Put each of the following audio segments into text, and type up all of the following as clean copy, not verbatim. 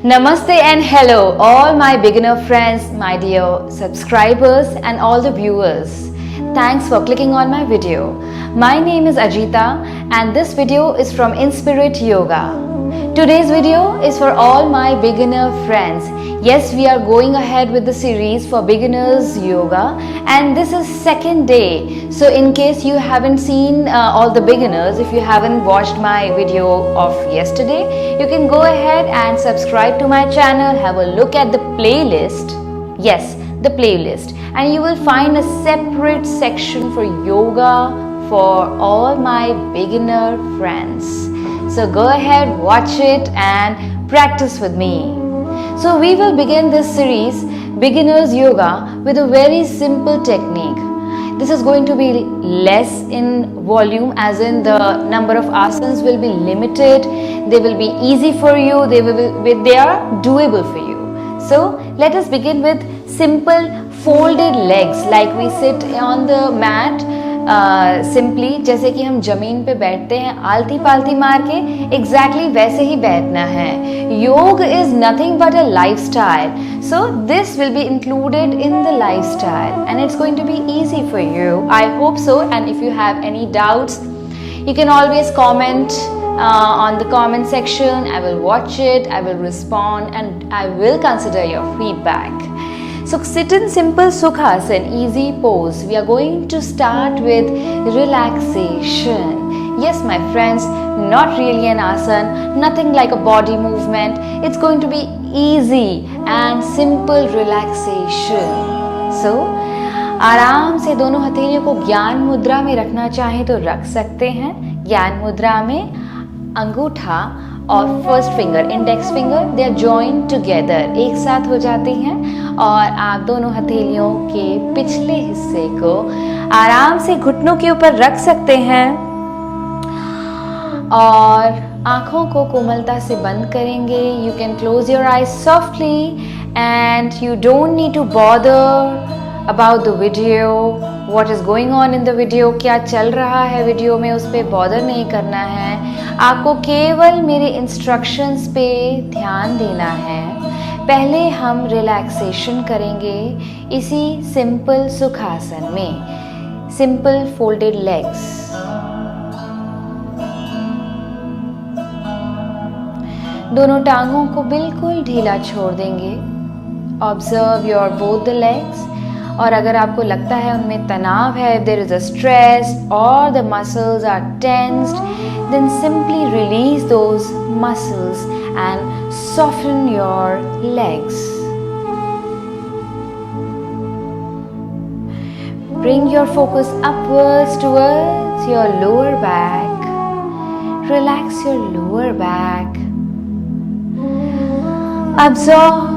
Namaste and hello, all my beginner friends, my dear subscribers, and all the viewers. Thanks for clicking on my video. My name is Ajita, and this video is from Inspirit Yoga. Today's video is for all my beginner friends. Yes, we are going ahead with the series for beginners yoga, and this is second day. So in case you haven't seen all the beginners, if you haven't watched my video of yesterday, you can go ahead and subscribe to my channel, have a look at the playlist. Yes, the playlist, and you will find a separate section for yoga for all my beginner friends. So go ahead, watch it and practice with me. So we will begin this series, Beginners Yoga, with a very simple technique. This is going to be less in volume, as in the number of asanas will be limited. They will be easy for you. They are doable for you. So let us begin with simple folded legs, like we sit on the mat. Simply जैसे कि हम जमीन पे बैठते हैं आलती पालती मार के, एग्जैक्टली वैसे ही बैठना है. Yoga is nothing but a lifestyle, so this will be included in the lifestyle and it's going to be easy for you. I hope so. And if you have any doubts, you can always comment on the comment section. I will watch it, I will respond, and I will consider your feedback. So sit in simple Sukhasana, easy pose. We are going to start with relaxation. Yes, my friends, not really an asana, nothing like a body movement. It's going to be easy and simple relaxation. So आराम से दोनों हथेलियों को ज्ञान मुद्रा में रखना चाहें तो रख सकते हैं. ज्ञान मुद्रा में अंगूठा और first finger, index finger, they are joined together, एक साथ हो जाती हैं. और आप दोनों हथेलियों के पिछले हिस्से को आराम से घुटनों के ऊपर रख सकते हैं और आँखों को कोमलता से बंद करेंगे. You can close your eyes softly and you don't need to bother about the video, what is going on in the video, क्या चल रहा है वीडियो में, उस पर बॉदर नहीं करना है. आपको केवल मेरे इंस्ट्रक्शंस पे ध्यान देना है. पहले हम रिलैक्सेशन करेंगे इसी सिंपल सुखासन में, सिंपल फोल्डेड लेग्स. दोनों टांगों को बिल्कुल ढीला छोड़ देंगे. Observe your both the legs. और अगर आपको लगता है उनमें तनाव है, देयर इज अ स्ट्रेस और the muscles are tensed, then simply release those muscles and soften your legs. Bring your focus upwards towards your lower back. Relax your lower back. Absorb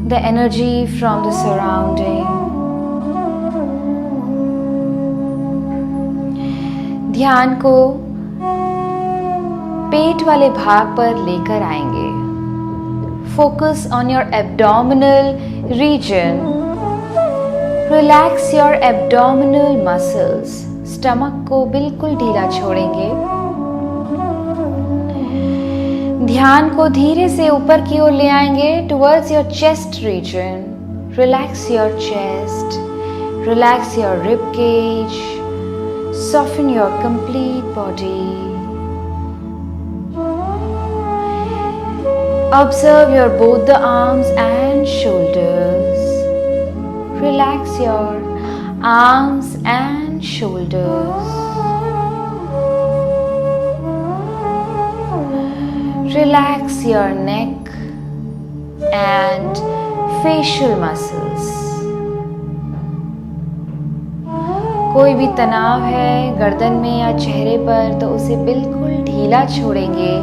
the energy from the surrounding. ध्यान को पेट वाले भाग पर लेकर आएंगे. Focus on your abdominal region. Relax your abdominal muscles. Stomach को बिल्कुल ढीला छोड़ेंगे. ध्यान को धीरे से ऊपर की ओर ले आएंगे towards your chest region. Relax your chest, relax your rib cage, soften your complete body. Observe your both the arms and shoulders. Relax your arms and shoulders. Relax your neck and facial muscles. कोई भी तनाव है गर्दन में या चेहरे पर तो उसे बिल्कुल ढीला छोड़ेंगे.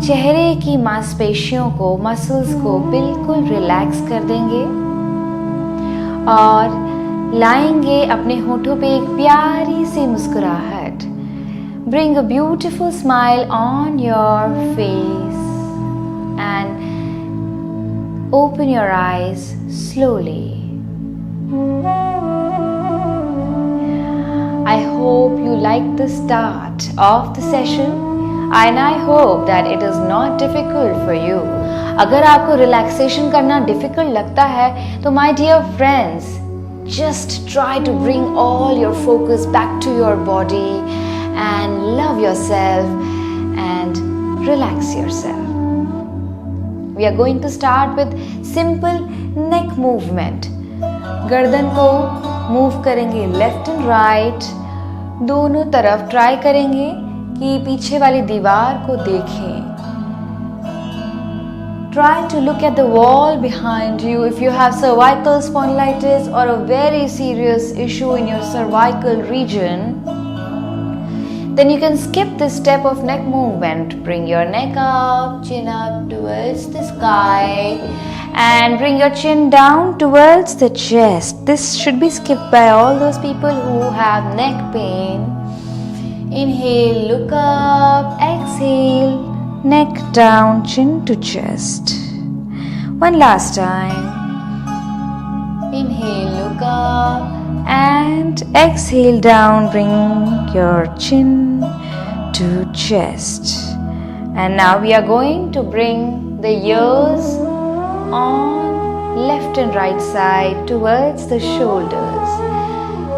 चेहरे की मांसपेशियों को, मसल्स को बिल्कुल रिलैक्स कर देंगे और लाएंगे अपने होठों पे एक प्यारी सी मुस्कुराहट. Bring a beautiful smile on your face and open your eyes slowly. I hope you liked the start of the session. and I hope that it is not difficult for you. अगर आपको relaxation करना difficult लगता है तो my dear friends, just try to bring all your focus back to your body and love yourself and relax yourself. We are going to start with simple neck movement. गर्दन को move करेंगे left and right, दोनों तरफ try करेंगे कि पीछे वाली दीवार को देखें. Try to look at the wall behind you. If you have cervical spondylitis or a very serious issue in your cervical region, then you can skip this step of neck movement. Bring your neck up, chin up towards the sky, and bring your chin down towards the chest. This should be skipped by all those people who have neck pain. Inhale, look up, exhale, neck down, chin to chest. One last time. Inhale, look up, and exhale down, bring your chin to chest. And now we are going to bring the ears on left and right side towards the shoulders.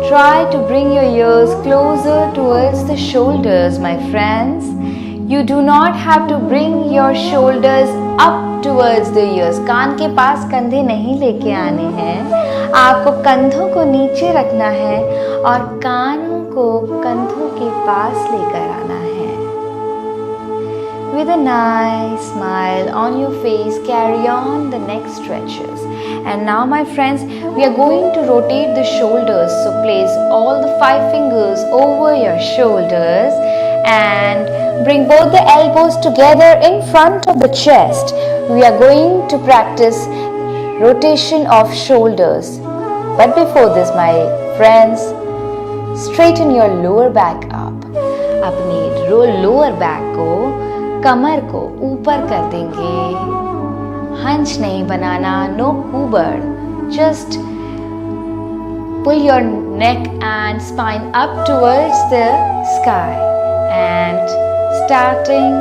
Try to bring your ears closer towards the shoulders, my friends. You do not have to bring your shoulders up towards the ears. कान के पास कंधे नहीं लेके आने हैं. आपको कंधों को नीचे रखना है और कानों को कंधों के पास लेकर आना है. With a nice smile on your face, carry on the neck stretches. And now my friends, we are going to rotate the shoulders. So place all the 5 fingers over your shoulders and bring both the elbows together in front of the chest. We are going to practice rotation of shoulders. But before this, my friends, straighten your lower back up. अपनी lower back को, कमर को ऊपर कर देंगे. Hunch नहीं बनाना, no coober. Just pull your neck and spine up towards the sky. And starting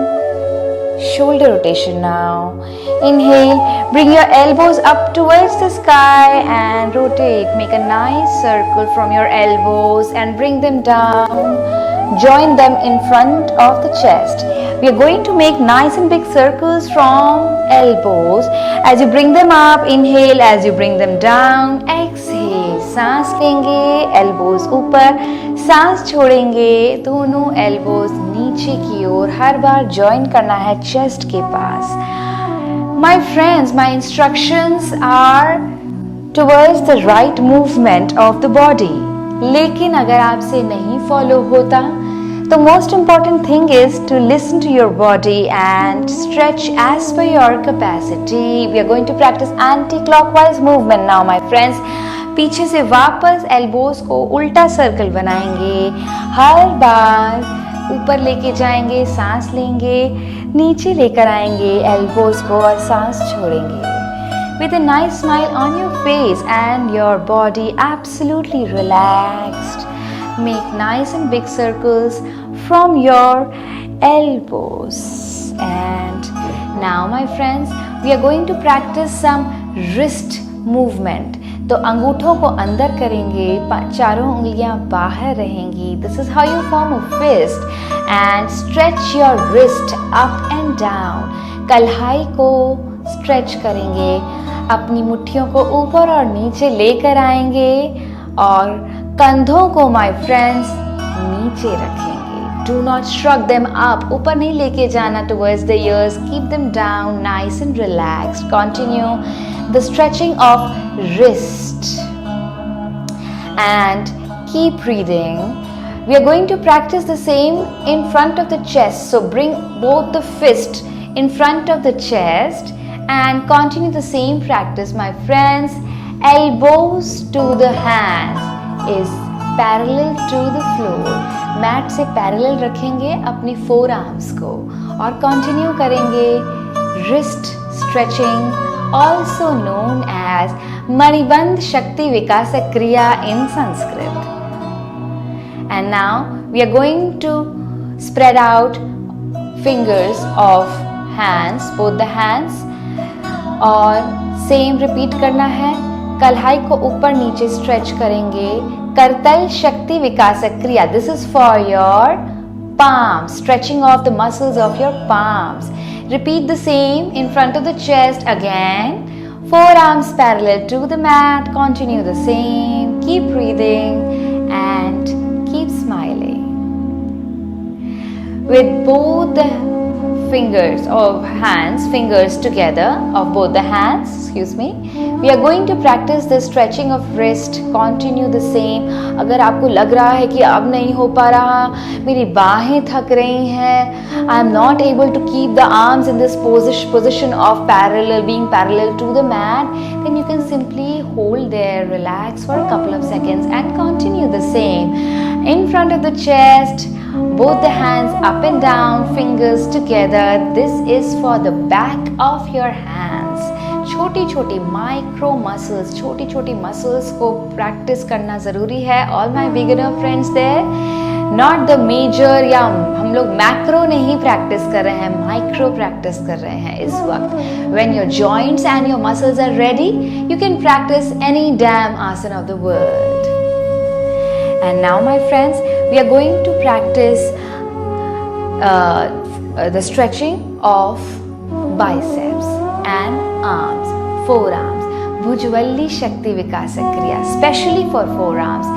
shoulder rotation now. Inhale, bring your elbows up towards the sky and rotate. Make a nice circle from your elbows and bring them down. Join them in front of the chest. We are going to make nice and big circles from elbows. As you bring them up, inhale. As you bring them down, exhale. सांस लेंगे, elbows ऊपर, सांस छोड़ेंगे, दोनों elbows नीचे की ओर. हर बार join करना है chest के पास. My friends, my instructions are towards the right movement of the body. लेकिन अगर आपसे नहीं follow होता, the most important thing is to listen to your body and stretch as per your capacity. We are going to practice anti-clockwise movement now, my friends. पीछे से वापस elbows को उल्टा सर्कल बनाएंगे. हर बार ऊपर लेके जाएंगे, सांस लेंगे, नीचे लेकर आएंगे elbows को और सांस छोड़ेंगे. With a nice smile on your face and your body absolutely relaxed. Make nice and big circles from your elbows. And now my friends, we are going to practice some wrist movement. तो अंगूठों को अंदर करेंगे, चारों उंगलियां बाहर रहेंगी. This is how you form a fist. And stretch your wrist up and down. कलाई को stretch करेंगे, अपनी मुट्ठियों को ऊपर और नीचे लेकर आएंगे और कंधों को my friends नीचे रखेंगे. Do not shrug them up. ऊपर नहीं लेके जाना towards the ears. Keep them down, nice and relaxed. Continue the stretching of wrist and keep breathing. We are going to practice the same in front of the chest. So bring both the fists in front of the chest and continue the same practice, my friends. Elbows to the hands is parallel to the floor. Mat से parallel रखेंगे अपनी forearms को और continue करेंगे wrist stretching, also known as Manibandh Shakti Vikasa Kriya in Sanskrit. And now we are going to spread out fingers of hands, both the hands, और same repeat करना है. कलाई को ऊपर नीचे स्ट्रेच करेंगे. करतल शक्ति विकासक क्रिया. This is for your palms, stretching off the muscles of your palms. Repeat the same in front of the chest again. Forearms parallel to the mat. Continue the same. Keep breathing and keep smiling. With both the fingers of hands, fingers together of both the hands, we are going to practice the stretching of wrist. Continue the same. अगर आपको लग रहा है कि अब नहीं हो पा रहा, मेरी बाहें थक रही हैं, I am not able to keep the arms in this position of being parallel to the mat, then you can simply hold there, relax for a couple of seconds and continue the same. In front of the chest, both the hands up and down, fingers together. This is for the back of your hands. छोटी छोटी micro muscles, छोटी छोटी muscles को practice करना ज़रूरी है. All my beginner friends there, not the major, या हम लोग मैक्रो नहीं प्रैक्टिस कर रहे हैं, माइक्रो प्रैक्टिस कर रहे हैं इस वक्त. When your joints and your muscles are ready, you can practise any damn asana of the world. And now my friends, we are going to practice the stretching of biceps and arms, forearms. Bhujvalli Shakti Vikasa Kriya, especially for forearms.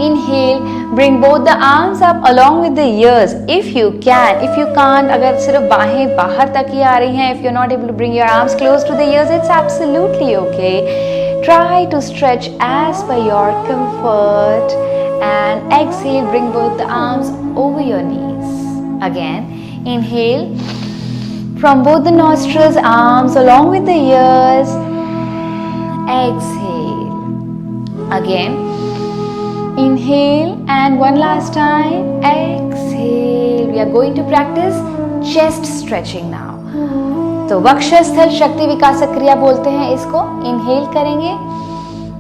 Inhale, bring both the arms up along with the ears if you can. If you can't, अगर सिर्फ बाहें बाहर तक ही आ रही हैं, if you're not able to bring your arms close to the ears, it's absolutely okay. Try to stretch as per your comfort. And exhale, bring both the arms over your knees. Again, inhale from both the nostrils, arms along with the ears. Exhale. Again, inhale and one last time. Exhale. We are going to practice chest stretching now. तो वक्षस्थल शक्ति विकासक क्रिया बोलते हैं इसको. Inhale करेंगे,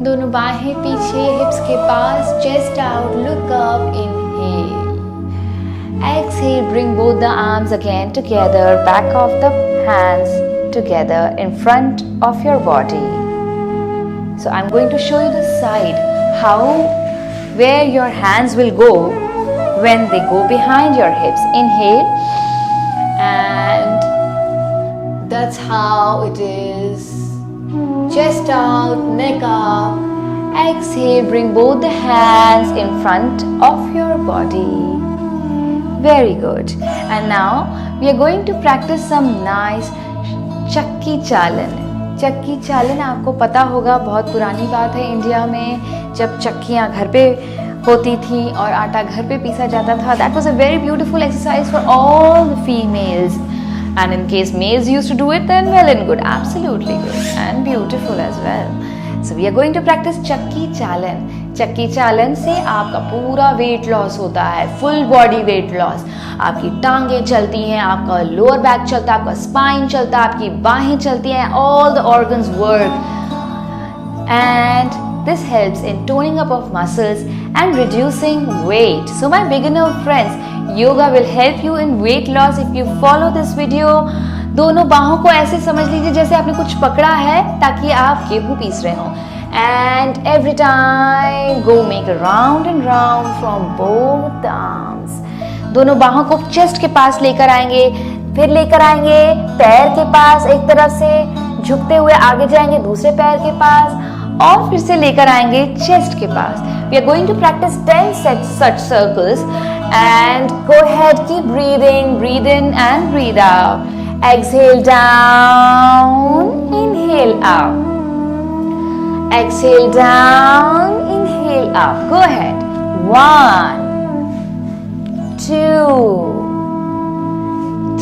दोनों बाहें पीछे हिप्स के पास, chest out, look up, inhale. Exhale, bring both the arms again together, back of the hands together in front of your body. So I'm going to show you the side, where your hands will go when they go behind your hips. Inhale, and that's how it is. Chest out, neck up. Exhale, bring both the hands in front of your body. Very good. And now we are going to practice some nice चक्की चालन. चक्की चालन आपको पता होगा, बहुत पुरानी बात है. इंडिया में जब चक्कियाँ घर पे होती थी और आटा घर पे पीसा जाता था, that was a very beautiful exercise for all the females. And in case males used to do it, then well and good, absolutely good and beautiful as well. So we are going to practice चक्की चालन. चक्की चालन से आपका पूरा weight loss होता है, full body weight loss. आपकी टांगें चलती हैं, आपका लोअर बैक चलता है, आपका स्पाइन चलता है, आपकी बाहें चलती हैं, all the organs work. And this helps in toning up of muscles and reducing weight. So my beginner friends, yoga will help you in weight loss if you follow this video. दोनों बाहों को ऐसे समझ लीजिए जैसे आपने कुछ पकड़ा है ताकि आप गेहूं पीस रहे हो. And every time go make a round and round from both the arms. दोनों बाहों को चेस्ट के पास लेकर आएंगे, फिर लेकर आएंगे पैर के पास, एक तरफ से झुकते हुए आगे जाएंगे दूसरे पैर के पास, और फिर से लेकर आएंगे चेस्ट के पास. We are going to practice 10 such circles and go ahead, keep breathing, breathe in and breathe out. Exhale down, inhale up. Exhale down, inhale up. Go ahead. 1, 2,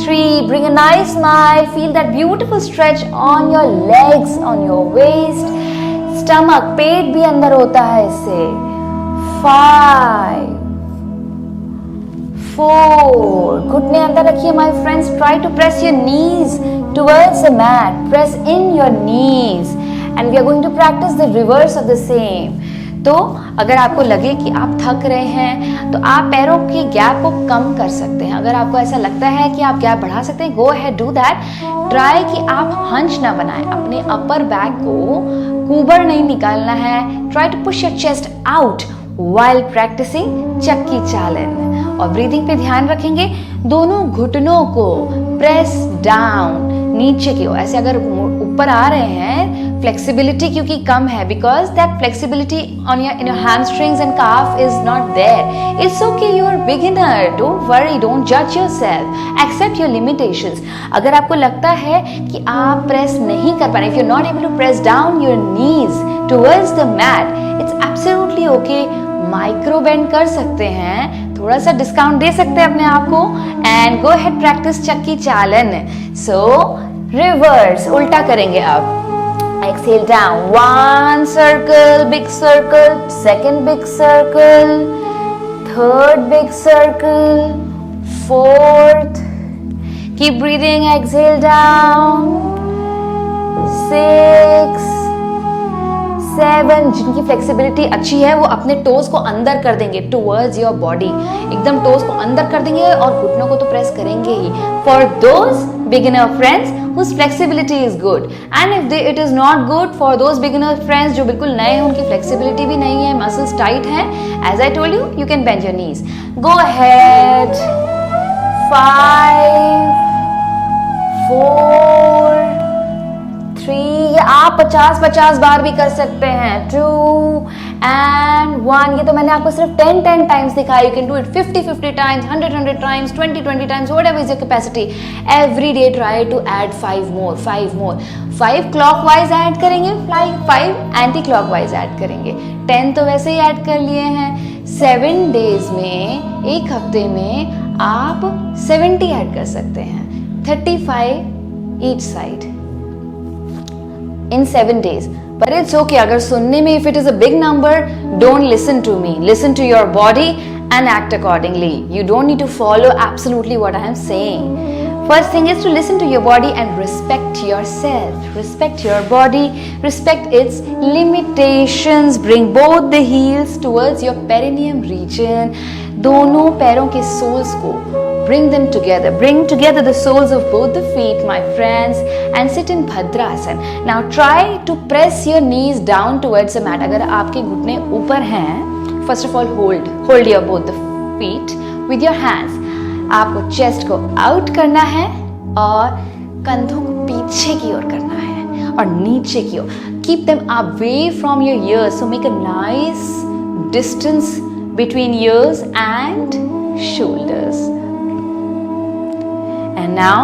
3. Bring a nice smile. Feel that beautiful stretch on your legs, on your waist. Stomach, पेट भी अंदर होता है इससे. 5, 4. घुटने अंदर रखिए my friends. Try to press your knees towards the mat. Press in your knees. And we are going to practice the reverse of the same. तो अगर आपको लगे कि आप थक रहे हैं तो आप पैरों की गैप को कम कर सकते हैं। अगर आपको ऐसा लगता है कि आप गैप बढ़ा सकते हैं, go ahead do that. Try कि आप हंच ना बनाएं, अपने अपर बैक को कुबर नहीं निकालना है। Try to push your chest out while practicing चक्की चालन। और ब्रीदिंग पे ध्यान रखेंगे, दोनों घुटनों को प्रेस डाउन नीचे की ओर। ऐसे अगर ऊपर आ रहे हैं, फ्लेक्सिबिलिटी क्योंकि कम है, because that flexibility in your hamstrings and calf is not there. It's okay, you are beginner, don't worry, don't जज योरसेल्फ, एक्सेप्ट योर लिमिटेशंस। अगर आपको लगता है कि आप प्रेस नहीं कर पा रहे, if you are not able to press down your knees towards the mat, it's absolutely okay. Micro bend कर सकते हैं, थोड़ा सा डिस्काउंट दे सकते हैं अपने आप को, एंड गो अहेड प्रैक्टिस चक्की चालन। सो रिवर्स, उल्टा करेंगे अब। Exhale down, one circle, big circle, second big circle, third big circle, fourth. Keep breathing, exhale down, 6, 7. जिनकी फ्लेक्सिबिलिटी अच्छी है वो अपने टोज को अंदर कर देंगे टुवर्ड्स योर बॉडी, एकदम टोज को अंदर कर देंगे और घुटनों को तो प्रेस करेंगे ही। For those beginner friends whose flexibility is good, and if it is not good for those beginner friends जो बिल्कुल नए हैं, उनकी flexibility भी नहीं है, muscles tight हैं, as I told you, you can bend your knees. Go ahead. 5, 4, 3, आप 50 बार भी कर सकते हैं। 2 and 1। ये तो मैंने आपको सिर्फ 10 टाइम्स दिखाया। You can do it 50 times, 100 times, 20 times, whatever is your capacity. Every day try to add 5 more. 5 clockwise add करेंगे, 5 एंटी क्लॉकवाइज ऐड करेंगे, 10 तो वैसे ही ऐड कर लिए हैं। 7 days में, एक हफ्ते में आप 70 ऐड कर सकते हैं, 35 each side in 7 days. But it's okay, अगर सुनने में if it is a big number, don't listen to me. Listen to your body and act accordingly. You don't need to follow absolutely what I am saying. First thing is to listen to your body and respect yourself. Respect your body, respect its limitations. Bring both the heels towards your perineum region. दोनों पैरों के soles को bring them together. Bring together the soles of both the feet, my friends, and sit in Bhadrasana. Now try to press your knees down towards the mat. अगर आपके घुटने ऊपर हैं, first of all hold your both the feet with your hands. आपको chest को out करना है और कंधों को पीछे की ओर करना है और नीचे की ओर. Keep them away from your ears. So make a nice distance between ears and shoulders. And now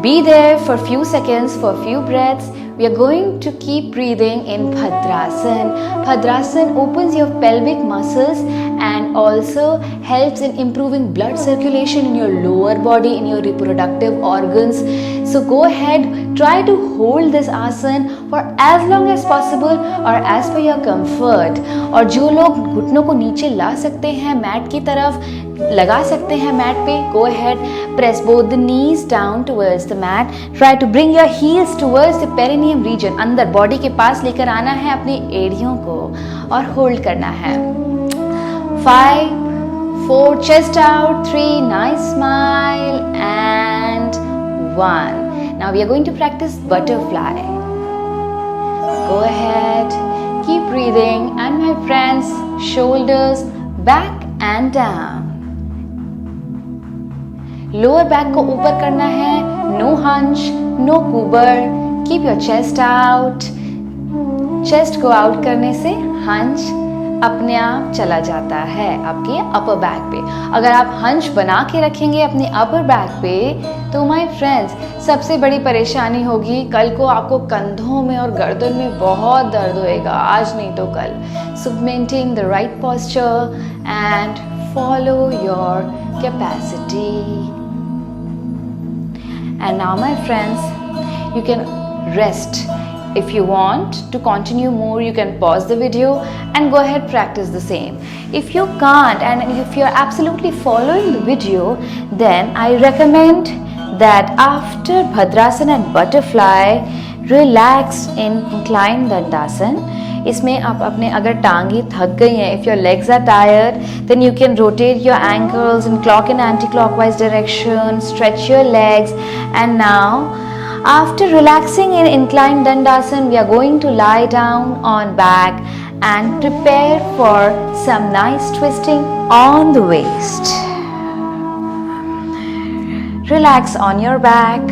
be there for a few seconds, for a few breaths. We are going to keep breathing in Bhadrasana. Bhadrasana opens your pelvic muscles and also helps in improving blood circulation in your lower body, in your reproductive organs. So go ahead, try to hold this asana for as long as possible or as per your comfort. और जो लोग घुटनों को नीचे ला सकते हैं, mat की तरफ लगा सकते हैं मैट पे, go ahead, press both the knees down towards the mat. Try to bring your heels towards the perineum region. अंदर बॉडी के पास लेकर आना है अपनी एड़ियों को और होल्ड करना है. 5, 4, chest out, 3, nice smile, and 1. Now we are going to practice butterfly. Go ahead, keep breathing, and my friends, shoulders back and down. Lower back को ऊपर करना है, नो हंच, नो कुबर. Keep your chest out. Chest को out करने से hunch अपने आप चला जाता है आपके अपर बैक पे. अगर आप हंच बना के रखेंगे अपने अपर बैक पे तो माय फ्रेंड्स सबसे बड़ी परेशानी होगी, कल को आपको कंधों में और गर्दन में बहुत दर्द होएगा, आज नहीं तो कल. सो maintain the right posture and follow your capacity. And now my friends, you can rest. If you want to continue more, you can pause the video and go ahead practice the same. If you can't and if you're absolutely following the video, then I recommend that after Bhadrasana and butterfly, relax in inclined Dandasana. इसमें आप अपने अगर टांगे थक गई हैं, if your legs are tired, then you can rotate your ankles in clock and anticlockwise direction, stretch your legs. And now, after relaxing in inclined dandasana, we are going to lie down on back and prepare for some nice twisting on the waist. Relax on your back.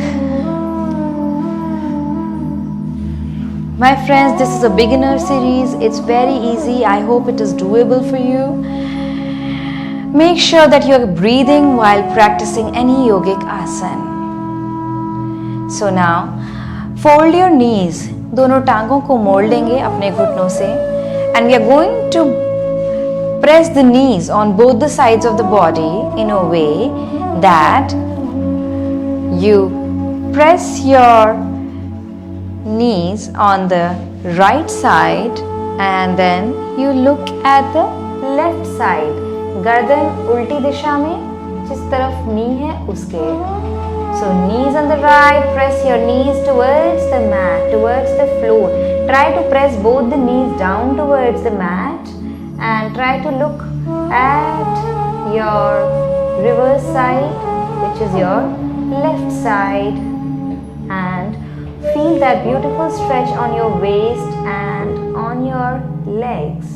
My friends, this is a beginner series. It's very easy. I hope it is doable for you. Make sure that you are breathing while practicing any yogic asana. So now, fold your knees. दोनों टांगों को मोड़ लेंगे अपने घुटनों से. And we are going to press the knees on both the sides of the body in a way that you press your knees on the right side and then you look at the left side. गर्दन उल्टी दिशा में, जिस तरफ नी है उसके. So knees on the right, press your knees towards the mat, towards the floor. Try to press both the knees down towards the mat and try to look at your reverse side, which is your left side, and feel that beautiful stretch on your waist and on your legs.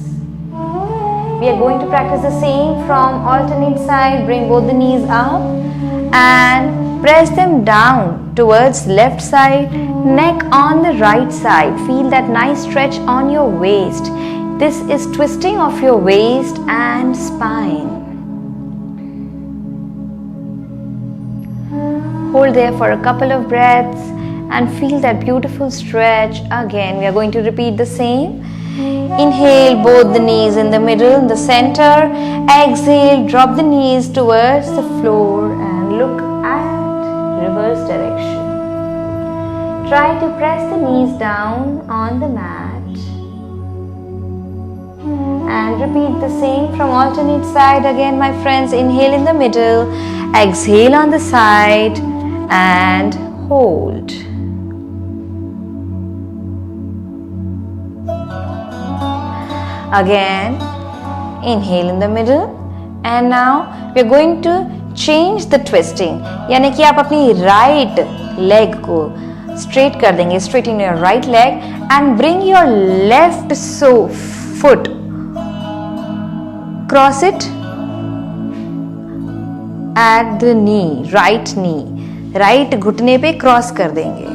We are going to practice the same from alternate side. Bring both the knees up and press them down towards left side, neck on the right side. Feel that nice stretch on your waist. This is twisting of your waist and spine. Hold there for a couple of breaths and feel that beautiful stretch. Again, we are going to repeat the same. Inhale, both the knees in the middle, in the center. Exhale, drop the knees towards the floor and look at reverse direction. Try to press the knees down on the mat. And repeat the same from alternate side. Again, my friends, inhale in the middle, exhale on the side and hold. Again, inhale in the middle and now we are going to change the twisting. यानी कि आप अपनी right leg को straight कर देंगे, straighten your right leg and bring your left foot, cross it at the knee, right घुटने पे cross कर देंगे.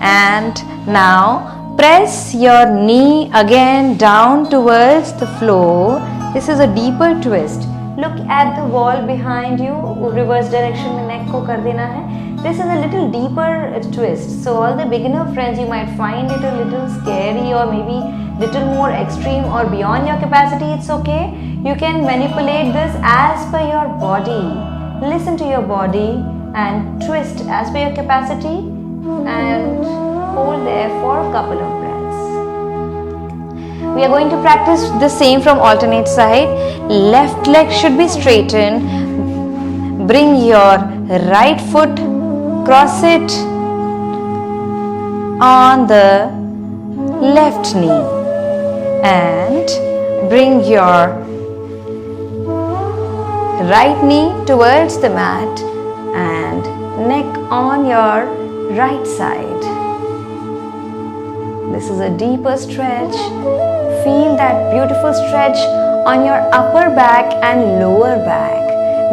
And now press your knee again down towards the floor. This is a deeper twist. Look at the wall behind you. Reverse direction में neck को कर देना है. This is a little deeper twist. So all the beginner friends, you might find it a little scary or maybe little more extreme or beyond your capacity. It's okay. You can manipulate this as per your body. Listen to your body and twist as per your capacity and hold there for a couple of breaths. We are going to practice the same from alternate side. Left leg should be straightened. Bring your right foot, cross it on the left knee and bring your right knee towards the mat and neck on your right side. This is a deeper stretch. Feel that beautiful stretch on your upper back and lower back.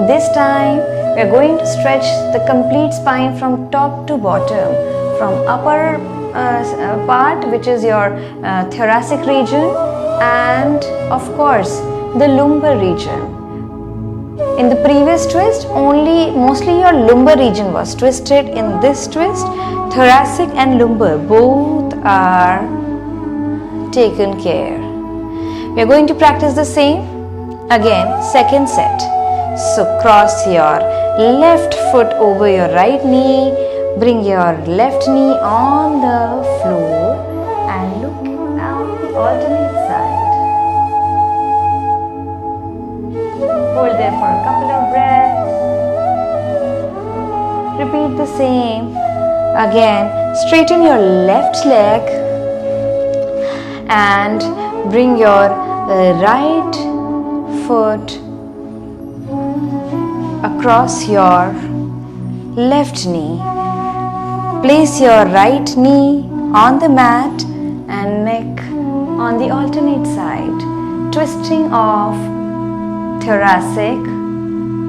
This time we are going to stretch the complete spine from top to bottom, from upper part, which is your thoracic region, and of course the lumbar region. In the previous twist, mostly your lumbar region was twisted. In this twist, thoracic and lumbar both are taken care. We are going to practice the same again, second set. So cross your left foot over your right knee, bring your left knee on the floor and look down the alternate side. Hold there for a couple of breaths. Repeat the same. Again, straighten your left leg and Bring your right foot across your left knee. Place your right knee on the mat and neck on the alternate side, twisting of thoracic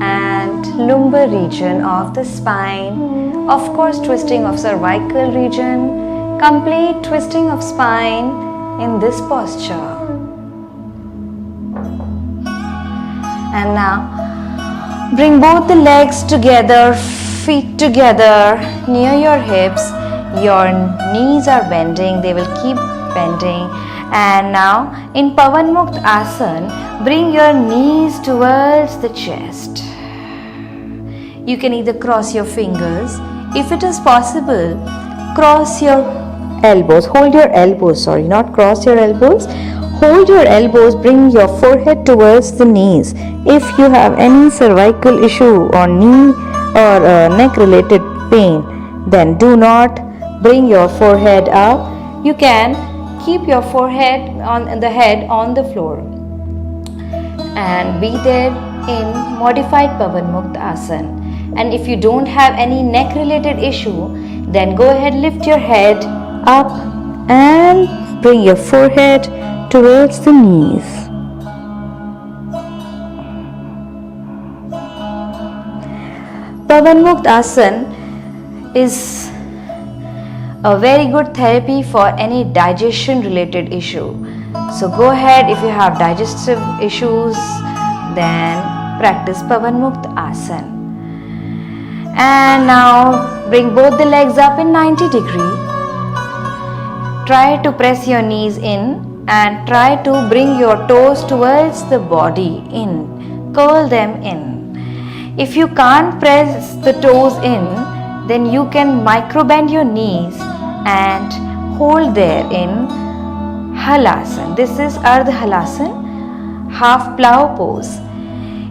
and lumbar region of the spine, of course twisting of cervical region, complete twisting of spine in this posture. And now bring both the legs together, feet together near your hips. Your knees are bending, they will keep bending. And now in Pavan Mukta Asana, bring your knees towards the chest. You can either cross your fingers, if it is possible, cross your elbows, hold your elbows, not cross your elbows. Hold your elbows, bring your forehead towards the knees. If you have any cervical issue or knee or neck related pain, then do not bring your forehead up. You can keep your forehead on the head on the floor and be there in modified Pavan Mukta Asana. And if you don't have any neck related issue, then go ahead, lift your head up and bring your forehead towards the knees. Pavan Mukta Asana is a very good therapy for any digestion related issue. So go ahead, if you have digestive issues, then practice Pavan Mukta Asana. And now bring both the legs up in 90 degree. Try to press your knees in and try to bring your toes towards the body in. Curl them in. If you can't press the toes in, then you can micro bend your knees and hold there in Halasana. This is Ardha Halasana, half plow pose.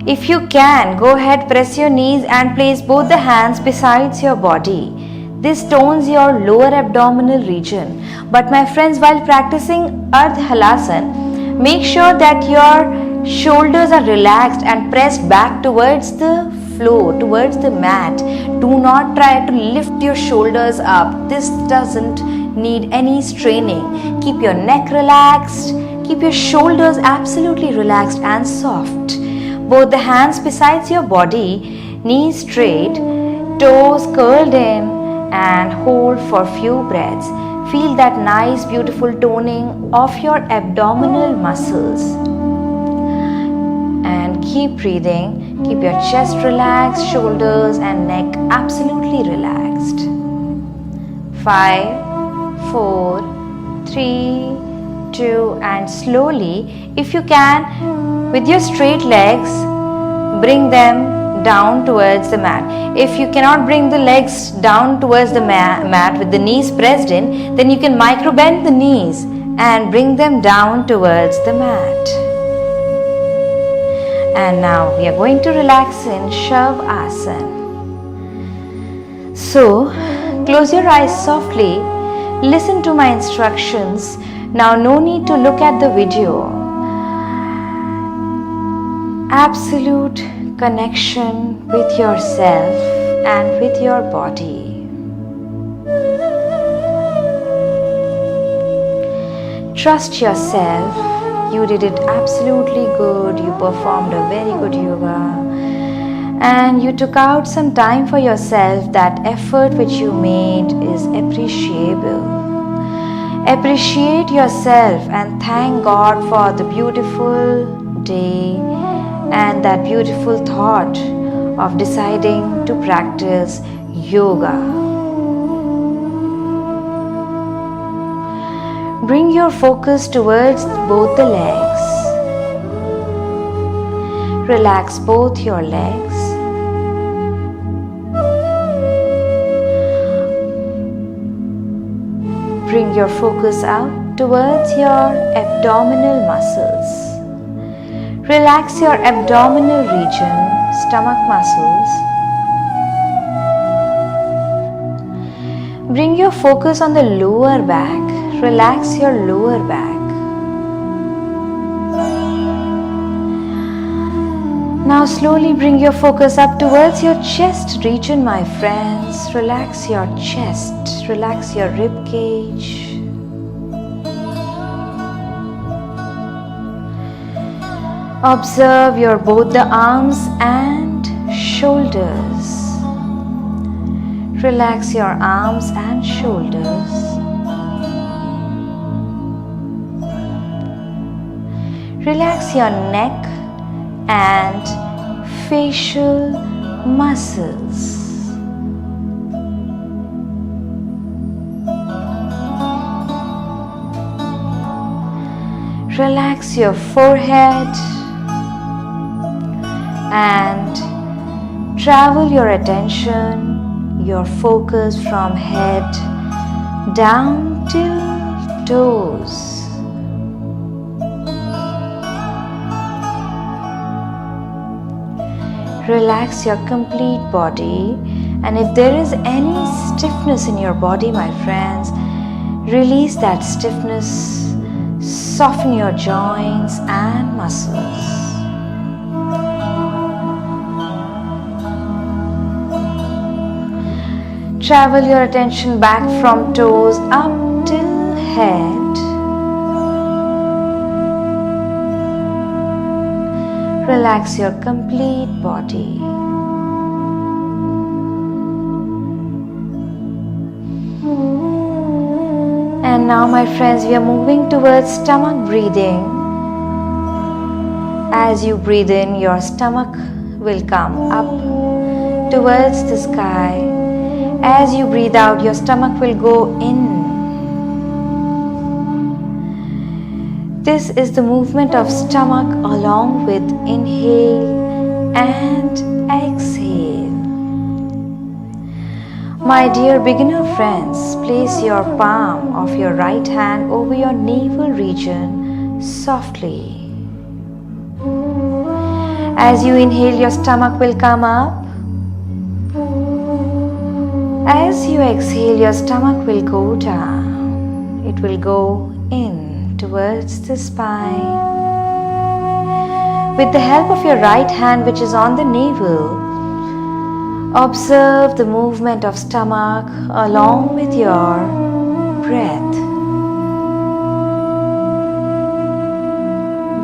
If you can, go ahead, press your knees and place both the hands besides your body. This tones your lower abdominal region. But my friends, while practicing Ardha Halasana, make sure that your shoulders are relaxed and pressed back towards the floor, towards the mat. Do not try to lift your shoulders up. This doesn't need any straining. Keep your neck relaxed. Keep your shoulders absolutely relaxed and soft. Both the hands besides your body, knees straight, toes curled in, and hold for few breaths. Feel that nice beautiful toning of your abdominal muscles. And keep breathing. Keep your chest relaxed, shoulders and neck absolutely relaxed. 5, 4, 3, 2 and slowly, if you can, with your straight legs, bring them down towards the mat. If you cannot bring the legs down towards the mat with the knees pressed in, then you can micro bend the knees and bring them down towards the mat. And now we are going to relax in Shavasana. So, close your eyes softly, listen to my instructions. Now no need to look at the video. Absolute connection with yourself and with your body. Trust yourself. You did it absolutely good. You performed a very good yoga. And you took out some time for yourself. That effort which you made is appreciable. Appreciate yourself and thank God for the beautiful day and that beautiful thought of deciding to practice yoga. Bring your focus towards both the legs. Relax both your legs. Bring your focus out towards your abdominal muscles. Relax your abdominal region, stomach muscles. Bring your focus on the lower back. Relax your lower back. Now slowly bring your focus up towards your chest region, my friends. Relax your chest, relax your rib cage. Observe your both the arms and shoulders. Relax your arms and shoulders. Relax your neck and facial muscles. Relax your forehead and travel your attention, your focus from head down till toes. Relax your complete body, and if there is any stiffness in your body, my friends, release that stiffness, soften your joints and muscles. Travel your attention back from toes up till head. Relax your complete body. And now, my friends, we are moving towards stomach breathing. As you breathe in, your stomach will come up towards the sky. As you breathe out, your stomach will go in. This is the movement of stomach along with inhale and exhale. My dear beginner friends, place your palm of your right hand over your navel region softly. As you inhale, your stomach will come up. As you exhale, your stomach will go down. It will go in towards the spine. With the help of your right hand, which is on the navel, observe the movement of stomach along with your breath.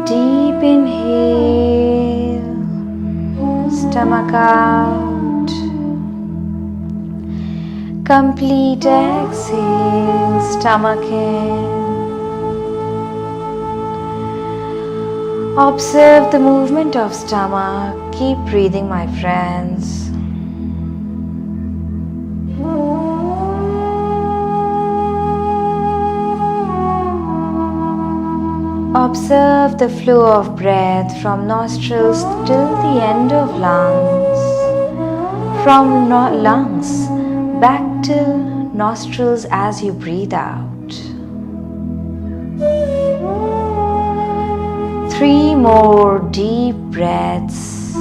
Deep inhale, stomach out. Complete exhale, stomach in. Observe the movement of stomach. Keep breathing, my friends. Observe the flow of breath from nostrils till the end of lungs. From lungs back till nostrils as you breathe out. 3 more deep breaths.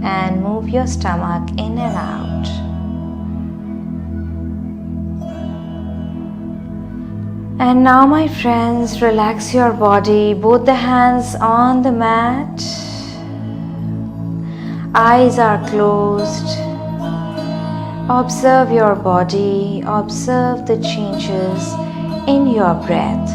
And move your stomach in and out. And now, my friends, relax your body, both the hands on the mat. Eyes are closed. Observe your body, observe the changes in your breath.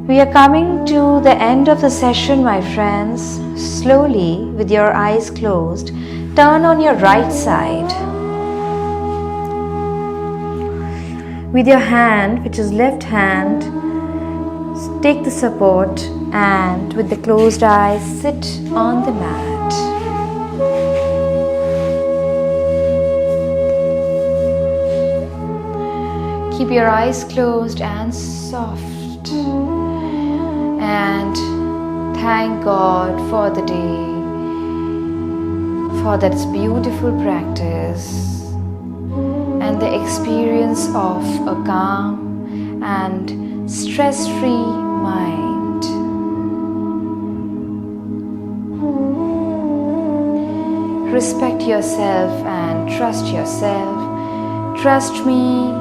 We are coming to the end of the session, my friends. Slowly, with your eyes closed, turn on your right side. With your hand, which is left hand, take the support and with the closed eyes, sit on the mat. Keep your eyes closed and soft. And thank God for the day, for that beautiful practice and the experience of a calm and stress-free mind. Respect yourself and trust yourself. Trust me,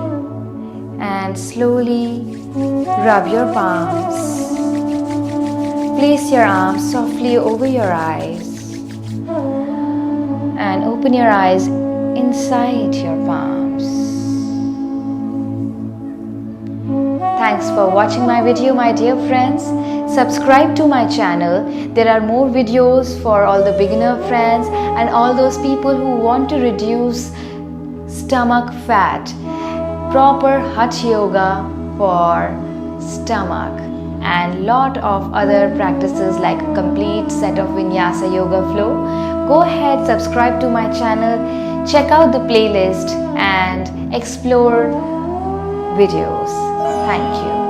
and slowly rub your palms. Place your arms softly over your eyes and open your eyes inside your palms. Thanks for watching my video, my dear friends. Subscribe to my channel. There are more videos for all the beginner friends and all those people who want to reduce stomach fat. Proper Hatha yoga for stomach and lot of other practices like a complete set of Vinyasa yoga flow. Go ahead, subscribe to my channel, check out the playlist and explore videos. Thank you.